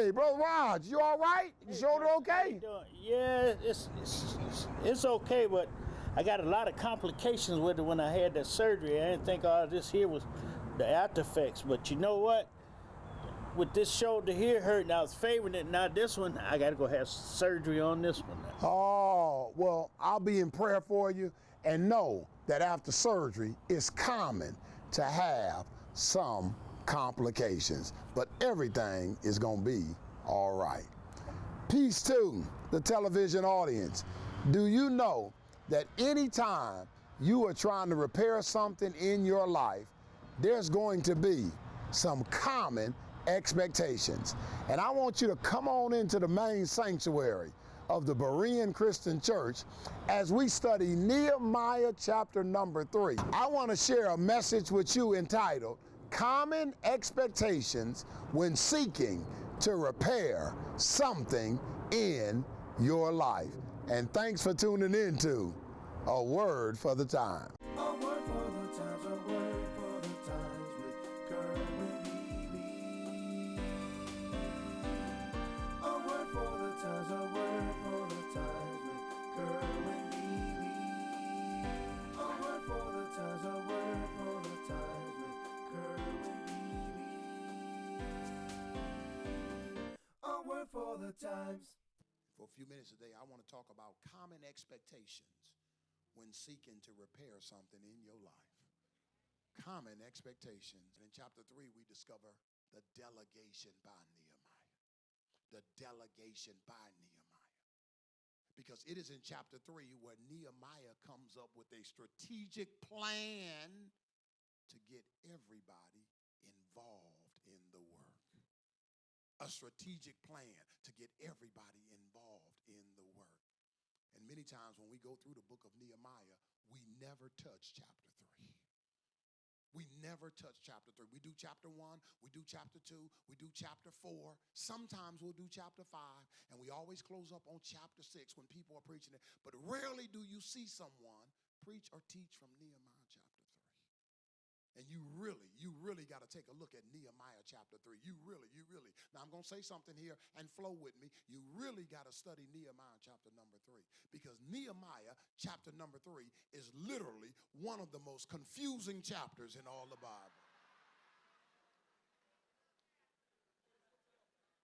Hey, Brother Raj, you all right? Your shoulder How okay? you doing? Yeah, it's okay, but I got a lot of complications with it when I had that surgery. I didn't think all this here was the after effects, but you know what? With this shoulder here hurting, I was favoring it. Now this one, I got to go have surgery on this one now. Oh, well, I'll be in prayer for you, and know that after surgery, it's common to have some complications, but everything is going to be all right. Peace to the television audience. Do you know that anytime you are trying to repair something in your life, there's going to be some common expectations? And I want you to come on into the main sanctuary of the Berean Christian Church as we study Nehemiah chapter number 3. I want to share a message with you entitled Common Expectations When Seeking to Repair Something in Your Life. And thanks for tuning in to A Word for the Time. A word for the times, a word for the times with Kerwin. A word for the times, a word for the times with Kerwin. A word for the times, a word for the times with Kerwin. A word for the times. For a few minutes today, I want to talk about common expectations when seeking to repair something in your life. Common expectations. And in chapter 3, we discover the delegation by Nehemiah. The delegation by Nehemiah. Because it is in chapter 3 where Nehemiah comes up with a strategic plan to get everybody involved in the work. A strategic plan to get everybody involved in the work. And many times when we go through the book of Nehemiah, we never touch chapter 3. We never touch chapter 3. We do chapter 1, we do chapter 2, we do chapter 4. Sometimes we'll do chapter 5, and we always close up on chapter 6 when people are preaching it. But rarely do you see someone preach or teach from Nehemiah chapter 3. And you really got to take a look at Nehemiah chapter 3. You really. Now I'm going to say something here and flow with me. You really got to study Nehemiah chapter number 3, because Nehemiah chapter number 3 is literally one of the most confusing chapters in all the Bible.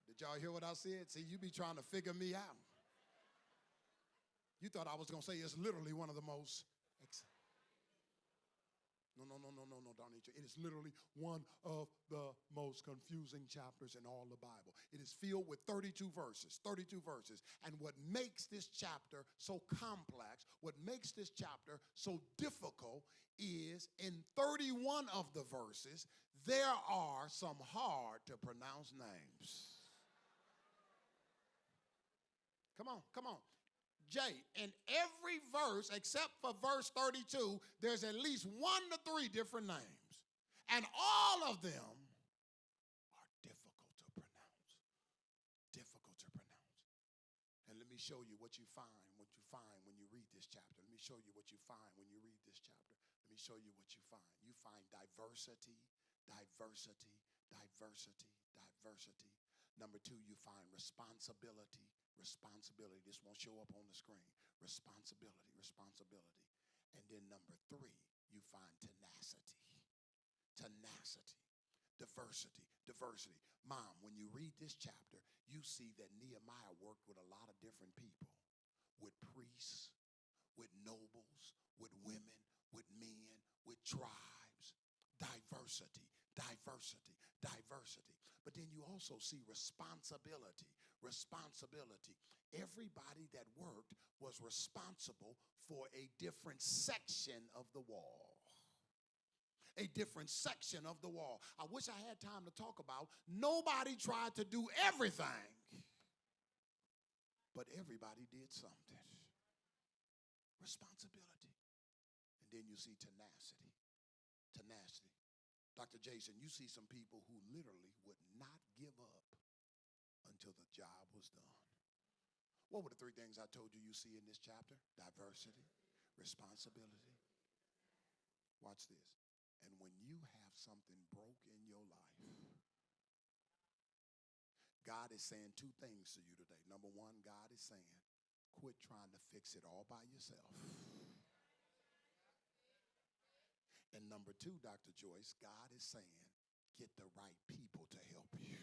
Did y'all hear what I said? See, you be trying to figure me out. You thought I was going to say it's literally one of the most No, Donnie. It is literally one of the most confusing chapters in all the Bible. It is filled with 32 verses. And what makes this chapter so complex, what makes this chapter so difficult is in 31 of the verses, there are some hard to pronounce names. Come on. Jay, in every verse except for verse 32, there's at least 1 to 3 different names. And all of them are difficult to pronounce. And let me show you what you find when you read this chapter. Let me show you what you find when you read this chapter. Let me show you what you find. You find diversity. Number 2, you find responsibility. This won't show up on the screen. Responsibility. And then number 3, you find tenacity. Diversity. Mom, when you read this chapter, you see that Nehemiah worked with a lot of different people. With priests, with nobles, with women, with men, with tribes. Diversity. But then you also see responsibility. Everybody that worked was responsible for a different section of the wall. I wish I had time to talk about nobody tried to do everything, but everybody did something. Responsibility. And then you see tenacity. Dr. Jason, you see some people who literally would not give up until the job was done. What were the 3 things I told you see in this chapter? Diversity, responsibility. Watch this. And when you have something broke in your life, God is saying two things to you today. Number one, God is saying, quit trying to fix it all by yourself. And number two, Dr. Joyce, God is saying, get the right people to help you.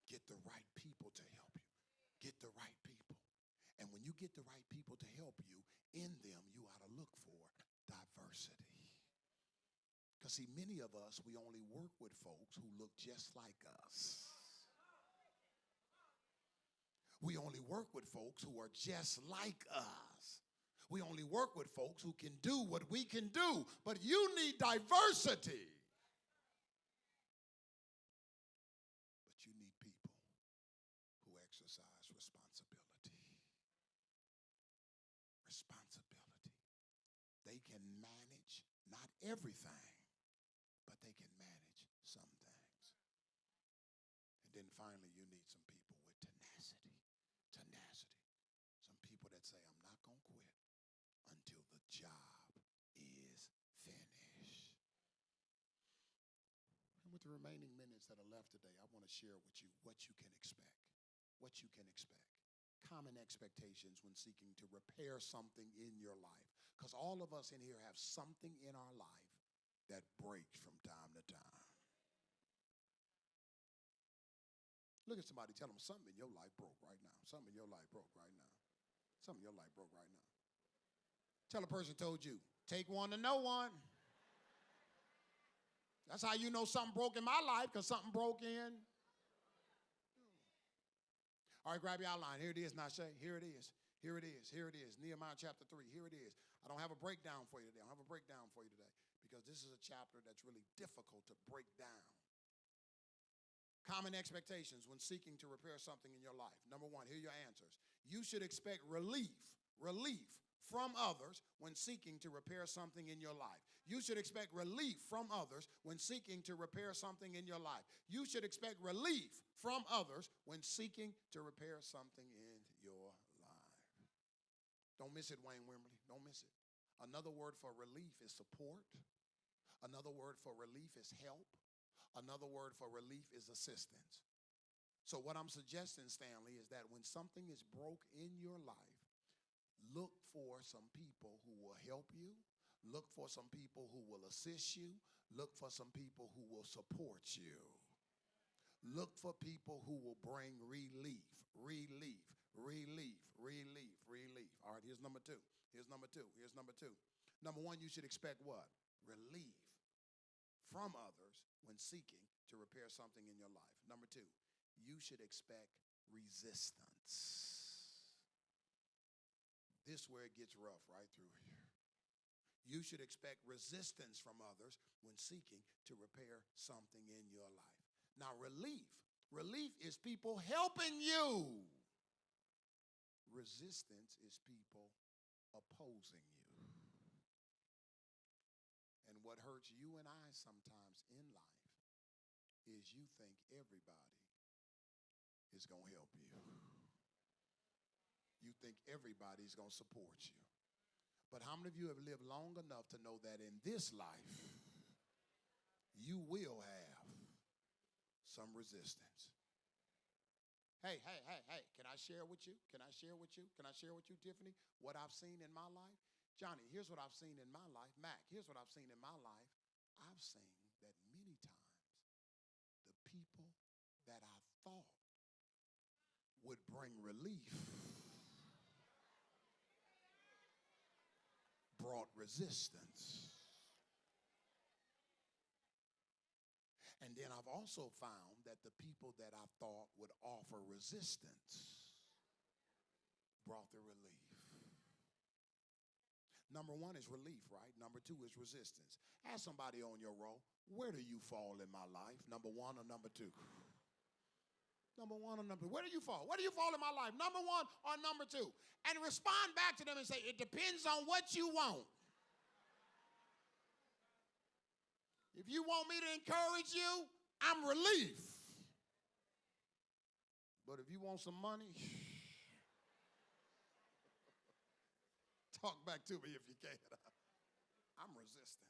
Get the right people to help you. Get the right people. And when you get the right people to help you, in them you ought to look for diversity. Because see, many of us, we only work with folks who look just like us. We only work with folks who are just like us. We only work with folks who can do what we can do. But you need diversity. But you need people who exercise responsibility. Responsibility. They can manage not everything, but they can manage some things. And then finally, you need some people with tenacity. Tenacity. Some people that say, I'm not going to quit until the job is finished. And with the remaining minutes that are left today, I want to share with you what you can expect. What you can expect. Common expectations when seeking to repair something in your life. Because all of us in here have something in our life that breaks from time to time. Look at somebody, tell them something in your life broke right now. Something in your life broke right now. Something in your life broke right now. Tell a person told you, take one to know one. That's how you know something broke in my life, because something broke in. All right, grab your outline. Here it is, Nashe. Here it is. Here it is. Here it is. Nehemiah chapter 3. Here it is. I don't have a breakdown for you today. I don't have a breakdown for you today because this is a chapter that's really difficult to break down. Common expectations when seeking to repair something in your life. Number one, here are your answers. You should expect relief from others when seeking to repair something in your life. You should expect relief from others when seeking to repair something in your life. You should expect relief from others when seeking to repair something in your life. Don't miss it, Wayne Wimberly. Don't miss it. Another word for relief is support. Another word for relief is help. Another word for relief is assistance. So what I'm suggesting, Stanley, is that when something is broke in your life, look for some people who will help you. Look for some people who will assist you. Look for some people who will support you. Look for people who will bring relief. All right, here's number two. Here's number two. Number one, you should expect what? Relief from others when seeking to repair something in your life. Number two, you should expect resistance. This is where it gets rough right through here. You should expect resistance from others when seeking to repair something in your life. Now, relief is people helping you. Resistance is people opposing you. And what hurts you and I sometimes in life is you think everybody is going to help you. You think everybody's going to support you. But how many of you have lived long enough to know that in this life, you will have some resistance? Hey, can I share with you? Can I share with you, Tiffany, what I've seen in my life? Johnny, here's what I've seen in my life. Mac, here's what I've seen in my life. I've seen that many times the people that I thought would bring relief brought resistance. And then I've also found that the people that I thought would offer resistance brought the relief. Number one is relief, right? Number two is resistance. Ask somebody on your row, where do you fall in my life? Number one or number two? Number one or number two? Where do you fall? Where do you fall in my life? Number one or number two? And respond back to them and say, it depends on what you want. If you want me to encourage you, I'm relief. But if you want some money, talk back to me if you can. I'm resistance.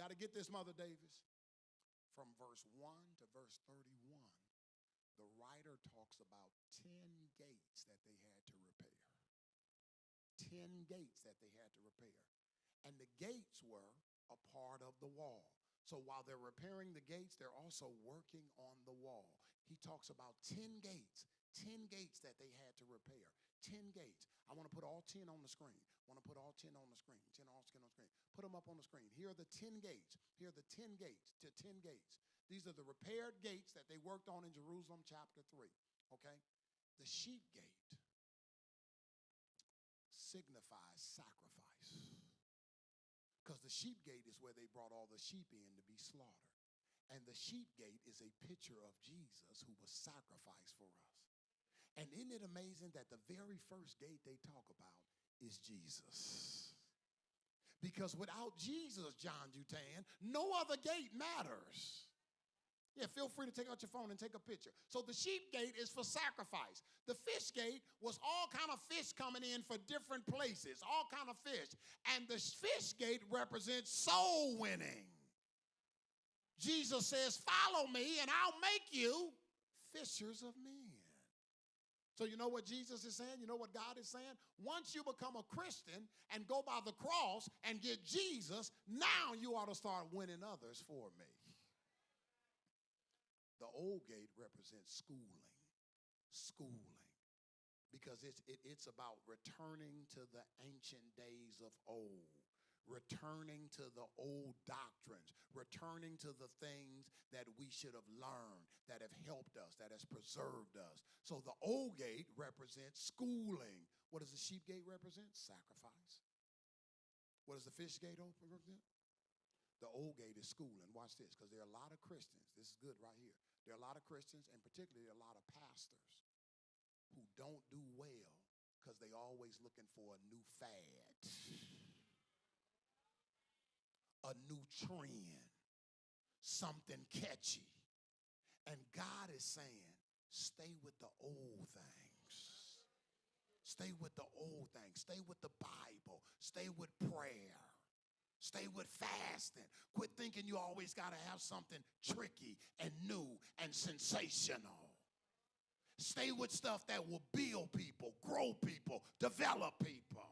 got to get this, Mother Davis. From verse 1 to verse 31, the writer talks about 10 gates that they had to repair. 10 gates that they had to repair. And the gates were a part of the wall. So while they're repairing the gates, they're also working on the wall. He talks about 10 gates that they had to repair. 10 gates. I want to put all 10 on the screen. I want to put all 10 on the screen. 10 all 10 on the screen. Put them up on the screen. Here are the 10 gates. Here are the 10 gates to 10 gates. These are the repaired gates that they worked on in Jerusalem chapter 3. Okay? The sheep gate signifies sacrifice. Because the sheep gate is where they brought all the sheep in to be slaughtered. And the sheep gate is a picture of Jesus who was sacrificed for us. And isn't it amazing that the very first gate they talk about is Jesus? Because without Jesus, John Dutan, no other gate matters. Yeah, feel free to take out your phone and take a picture. So the sheep gate is for sacrifice. The fish gate was all kind of fish coming in for different places, all kind of fish. And the fish gate represents soul winning. Jesus says, follow me and I'll make you fishers of men. So you know what Jesus is saying? You know what God is saying? Once you become a Christian and go by the cross and get Jesus, now you ought to start winning others for me. The old gate represents schooling. Because it's about returning to the ancient days of old. Returning to the old doctrines, returning to the things that we should have learned, that have helped us, that has preserved us. So the old gate represents schooling. What does the sheep gate represent? Sacrifice. What does the fish gate represent? The old gate is schooling. Watch this, because there are a lot of Christians. This is good right here. There are a lot of Christians, and particularly a lot of pastors, who don't do well because they always looking for a new fad. A new trend, something catchy. And God is saying, stay with the old things. Stay with the old things. Stay with the Bible. Stay with prayer. Stay with fasting. Quit thinking you always got to have something tricky and new and sensational. Stay with stuff that will build people, grow people, develop people.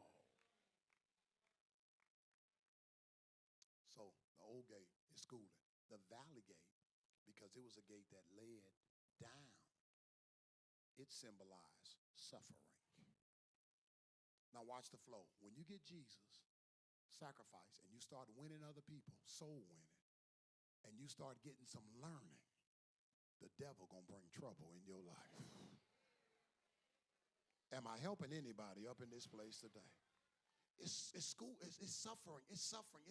Old gate is schooling. The valley gate, because it was a gate that led down, it symbolized suffering. Now watch the flow. When you get Jesus, sacrifice, and you start winning other people, soul winning, and you start getting some learning, the devil gonna bring trouble in your life. Am I helping anybody up in this place today? It's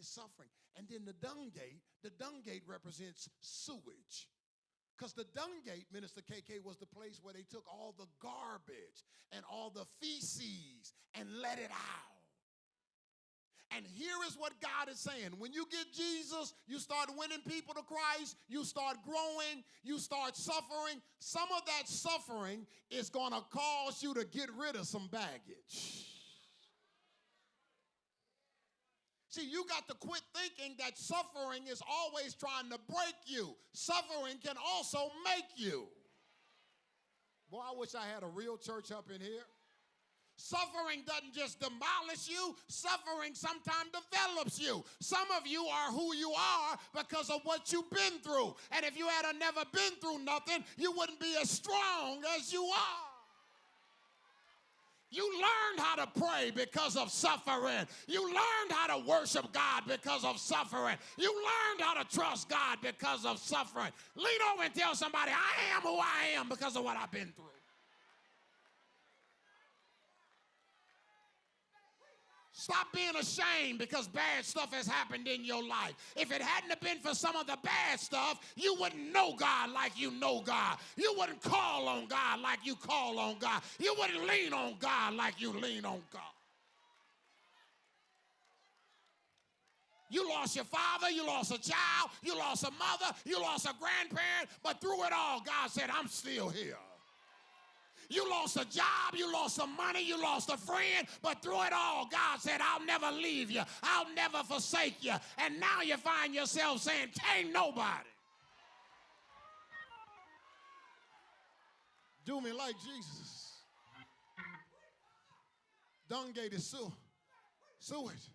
suffering. And then the dung gate represents sewage. Because the dung gate, Minister KK, was the place where they took all the garbage and all the feces and let it out. And here is what God is saying. When you get Jesus, you start winning people to Christ, you start growing, you start suffering. Some of that suffering is going to cause you to get rid of some baggage. See, you got to quit thinking that suffering is always trying to break you. Suffering can also make you. Boy, I wish I had a real church up in here. Suffering doesn't just demolish you. Suffering sometimes develops you. Some of you are who you are because of what you've been through. And if you had never been through nothing, you wouldn't be as strong as you are. You learned how to pray because of suffering. You learned how to worship God because of suffering. You learned how to trust God because of suffering. Lean over and tell somebody, I am who I am because of what I've been through. Stop being ashamed because bad stuff has happened in your life. If it hadn't have been for some of the bad stuff, you wouldn't know God like you know God. You wouldn't call on God like you call on God. You wouldn't lean on God like you lean on God. You lost your father, you lost a child, you lost a mother, you lost a grandparent, but through it all, God said, I'm still here. You lost a job, you lost some money, you lost a friend, but through it all, God said, I'll never leave you. I'll never forsake you. And now you find yourself saying, can't nobody do me like Jesus. Dung gate is sewage.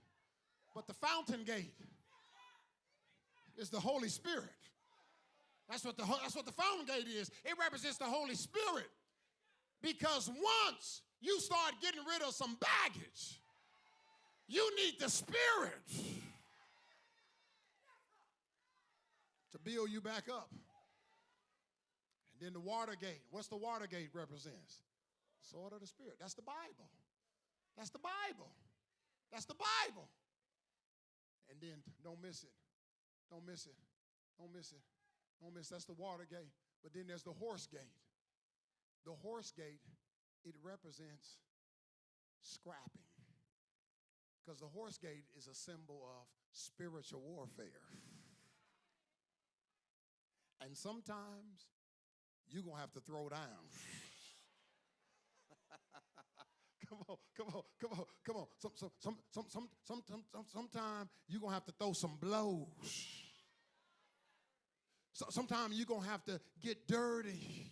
But the fountain gate is the Holy Spirit. That's what the fountain gate is. It represents the Holy Spirit. Because once you start getting rid of some baggage, you need the Spirit to build you back up. And then the water gate. What's the water gate represents? Sword of the Spirit. That's the Bible. That's the Bible. That's the Bible. And then don't miss it. Don't miss it. Don't miss it. Don't miss. That's the water gate. But then there's the horse gate. The horse gate, it represents scrapping. Because the horse gate is a symbol of spiritual warfare. And sometimes you're going to have to throw down. Come on. Sometimes you're going to have to throw some blows. Sometimes you're going to have to get dirty.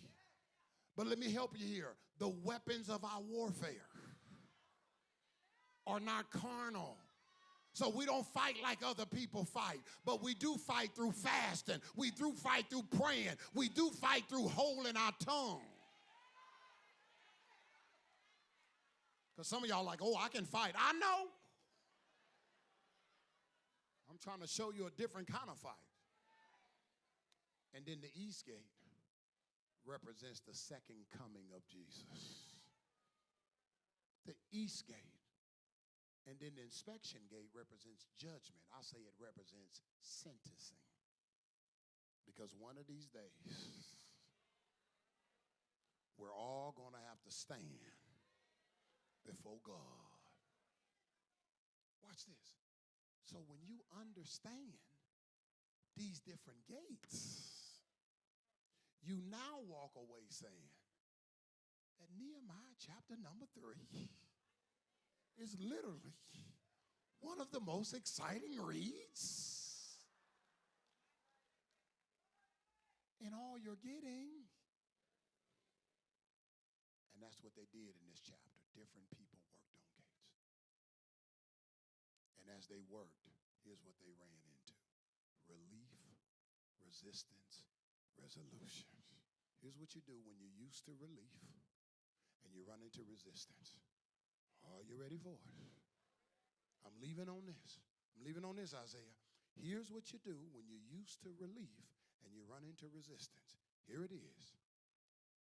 But let me help you here. The weapons of our warfare are not carnal. So we don't fight like other people fight, but we do fight through fasting. We do fight through praying. We do fight through holding our tongue. Because some of y'all are like, oh, I can fight. I know. I'm trying to show you a different kind of fight. And then the east gate represents the second coming of Jesus. The east gate. And then the inspection gate represents judgment. I say it represents sentencing. Because one of these days, we're all going to have to stand before God. Watch this. So when you understand these different gates, you now walk away saying that Nehemiah chapter number 3 is literally one of the most exciting reads in all you're getting. And that's what they did in this chapter. Different people worked on gates. And as they worked, here's what they ran into: relief, resistance, resolution. Here's what you do when you're used to relief and you run into resistance. Are you ready for it? I'm leaving on this. I'm leaving on this, Isaiah. Here's what you do when you're used to relief and you run into resistance. Here it is.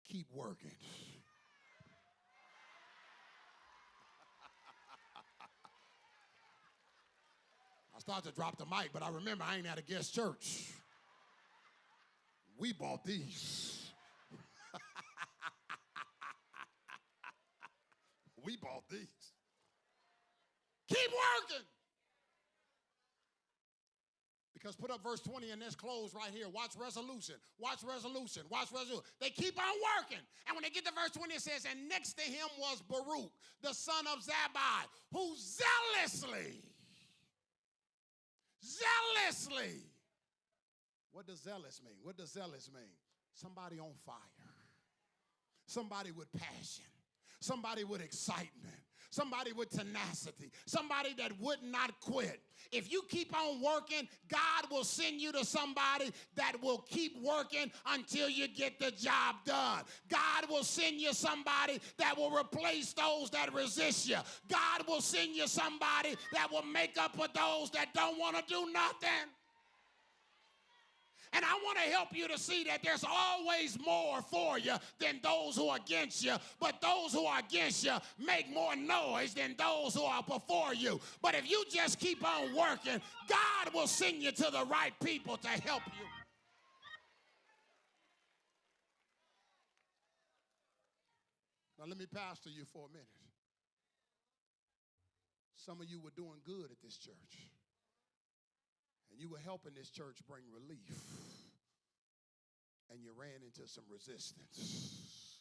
Keep working. I started to drop the mic, but I remember I ain't at a guest church. We bought these. We bought these. Keep working. Because put up verse 20 and let's close right here. Watch resolution. Watch resolution. Watch resolution. They keep on working. And when they get to verse 20, it says, and next to him was Baruch, the son of Zabbai, who zealously. What does zealous mean? What does zealous mean? Somebody on fire. Somebody with passion. Somebody with excitement. Somebody with tenacity. Somebody that would not quit. If you keep on working, God will send you to somebody that will keep working until you get the job done. God will send you somebody that will replace those that resist you. God will send you somebody that will make up for those that don't want to do nothing. And I want to help you to see that there's always more for you than those who are against you. But those who are against you make more noise than those who are before you. But if you just keep on working, God will send you to the right people to help you. Now let me pastor you for a minute. Some of you were doing good at this church. And you were helping this church bring relief. And you ran into some resistance.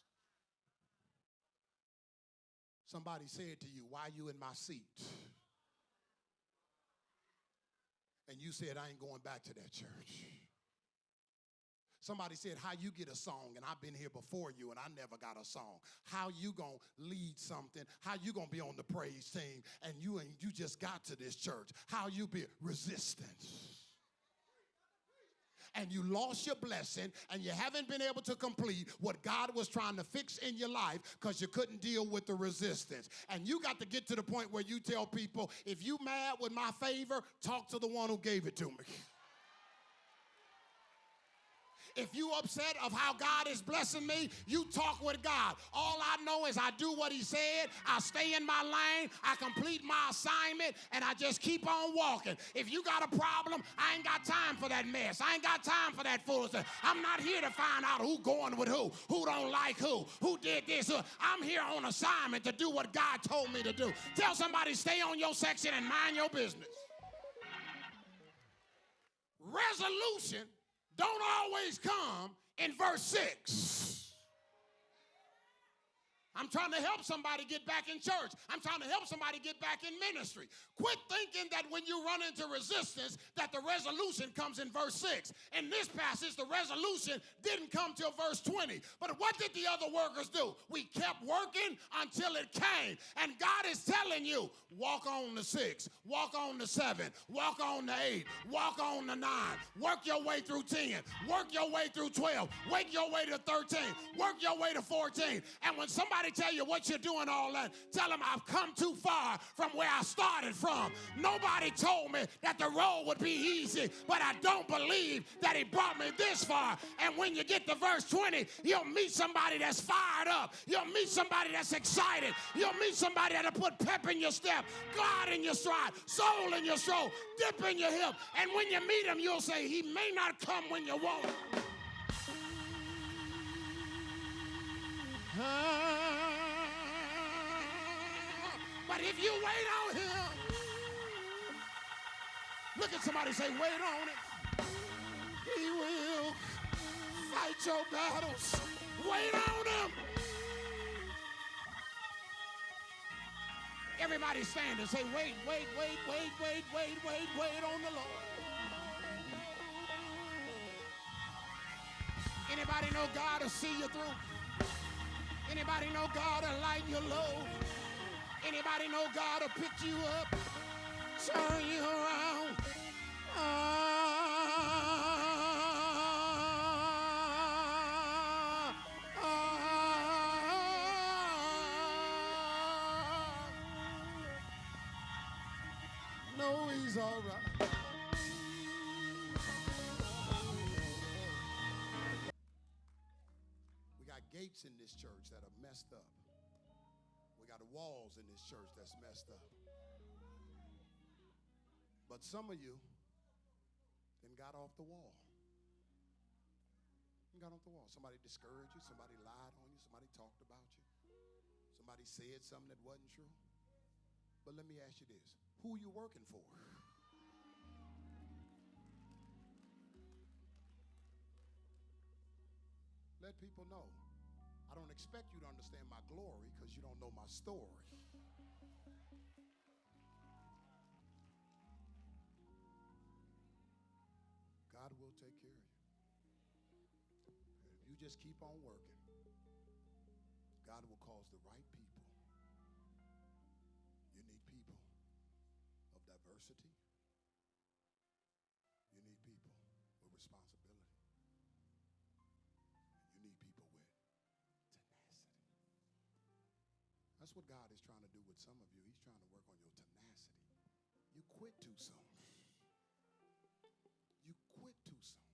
Somebody said to you, why you in my seat? And you said, I ain't going back to that church. Somebody said, how you get a song, and I've been here before you, and I never got a song. How you gonna lead something? How you gonna be on the praise team, and you just got to this church? How you be resistance? And you lost your blessing, and you haven't been able to complete what God was trying to fix in your life because you couldn't deal with the resistance. And you got to get to the point where you tell people, if you mad with my favor, talk to the one who gave it to me. If you upset of how God is blessing me, you talk with God. All I know is I do what he said, I stay in my lane, I complete my assignment, and I just keep on walking. If you got a problem, I ain't got time for that mess. I ain't got time for that foolishness. I'm not here to find out who going with who don't like who did this. I'm here on assignment to do what God told me to do. Tell somebody, stay on your section and mind your business. Resolution don't always come in verse 6. I'm trying to help somebody get back in church. I'm trying to help somebody get back in ministry. Quit thinking that when you run into resistance that the resolution comes in verse 6. In this passage, the resolution didn't come till verse 20. But what did the other workers do? We kept working until it came. And God is telling you, walk on to 6, walk on to 7, walk on to 8, walk on to 9, work your way through 10, work your way through 12, work your way to 13, work your way to 14. And when somebody tell you what you're doing all that, tell them I've come too far from where I started from. Nobody told me that the road would be easy, but I don't believe that he brought me this far. And when you get to verse 20, you'll meet somebody that's fired up. You'll meet somebody that's excited. You'll meet somebody that'll put pep in your step, God in your stride, soul in your stroll, dip in your hip. And when you meet him, you'll say, he may not come when you want him. But if you wait on him, look at somebody and say, wait on it. He will fight your battles. Wait on him. Everybody stand and say, wait on the Lord. Anybody know God will see you through? Anybody know God will lighten your load? Anybody know God will pick you up, turn you around? No, he's all right. We got gates in this church that are messed up. We got walls in this church that's messed up. But some of you then got off the wall. You got off the wall. Somebody discouraged you. Somebody lied on you. Somebody talked about you. Somebody said something that wasn't true. But let me ask you this. Who are you working for? Let people know. I don't expect you to understand my glory because you don't know my story. God will take care of you. If you just keep on working, God will cause the right people. You need people of diversity. You need people with responsibility. You need people with tenacity. That's what God is trying to do with some of you. He's trying to work on your tenacity. You quit too soon. You quit too soon.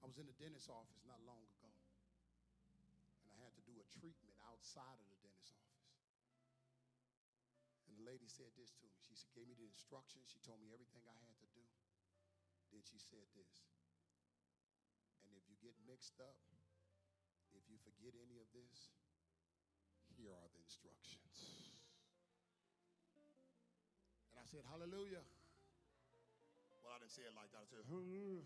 I was in the dentist's office not long ago, and I had to do a treatment outside of the dentist's office. And the lady said this to me. She gave me the instructions. She told me everything I had to do. Then she said this. And if you get mixed up, if you forget any of this, here are the instructions. And I said, hallelujah. Well, I didn't say it like that. I said, hallelujah.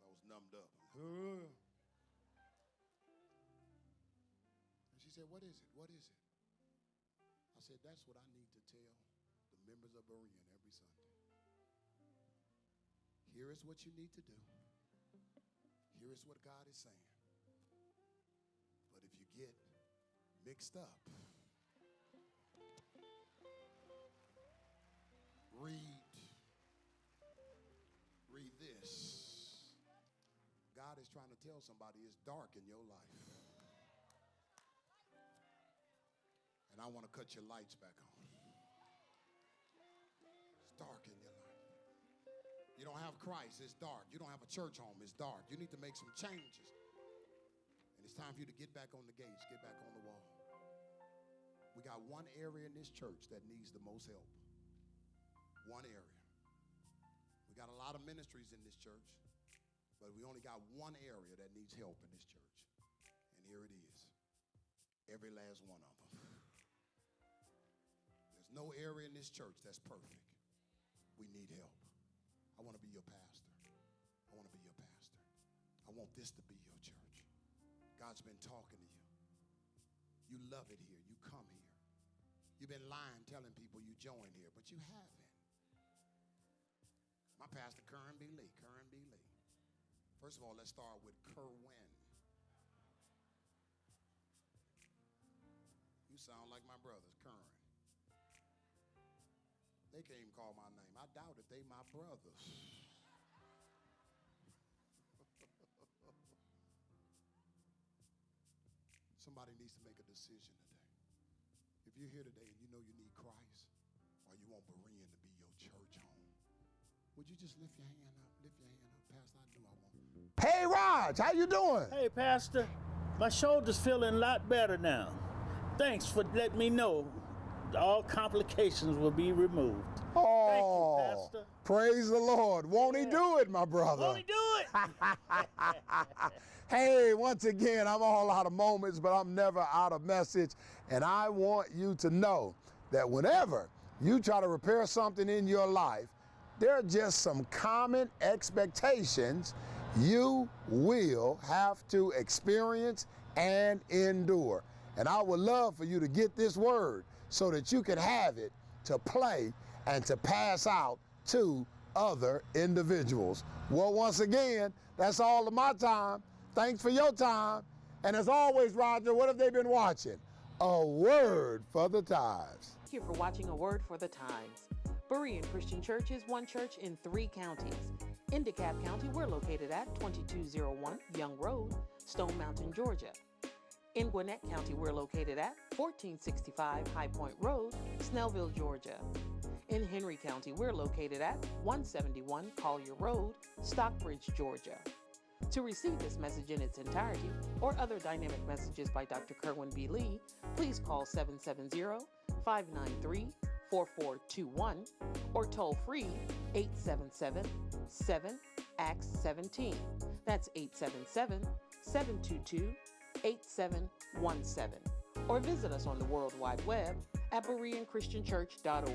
I was numbed up. said, what is it? What is it? I said, that's what I need to tell the members of Berean every Sunday. Here is what you need to do. Here is what God is saying. But if you get mixed up, read this. God is trying to tell somebody it's dark in your life. And I want to cut your lights back on. It's dark in your life. You don't have Christ, it's dark. You don't have a church home, it's dark. You need to make some changes. And it's time for you to get back on the gates, get back on the wall. We got one area in this church that needs the most help. One area. We got a lot of ministries in this church, but we only got one area that needs help in this church. And here it is. Every last one of them. There's no area in this church that's perfect. We need help. I want to be your pastor. I want to be your pastor. I want this to be your church. God's been talking to you. You love it here. You come here. You've been lying, telling people you joined here, but you haven't. My pastor, Kerwin B. Lee. Kerwin B. Lee. First of all, let's start with Kerwin. You sound like my brothers, Kerwin. They can't even call my name. I doubt if they my brothers. Somebody needs to make a decision today. If you're here today and you know you need Christ, or you want Berean to be your church home, would you just lift your hand up? Lift your hand up. Pastor, I do. I want. Hey, Raj, how you doing? Hey, Pastor, my shoulder's feeling a lot better now. Thanks for letting me know all complications will be removed. Oh, thank you, Pastor. Praise the Lord. Won't he do it, my brother? Won't he do it? Hey, once again, I'm all out of moments, but I'm never out of message. And I want you to know that whenever you try to repair something in your life, there are just some common expectations you will have to experience and endure. And I would love for you to get this word so that you can have it to play and to pass out to other individuals. Well, once again, that's all of my time. Thanks for your time. And as always, Roger, what have they been watching? A Word for the Times. Thank you for watching A Word for the Times. Berean Christian Church is one church in 3 counties. In DeKalb County, we're located at 2201 Young Road, Stone Mountain, Georgia. In Gwinnett County, we're located at 1465 High Point Road, Snellville, Georgia. In Henry County, we're located at 171 Collier Road, Stockbridge, Georgia. To receive this message in its entirety or other dynamic messages by Dr. Kerwin B. Lee, please call 770-593-4421 or toll free 877-7-ACTS-17. That's 877-722-8717. Or visit us on the World Wide Web at BereanChristianChurch.org.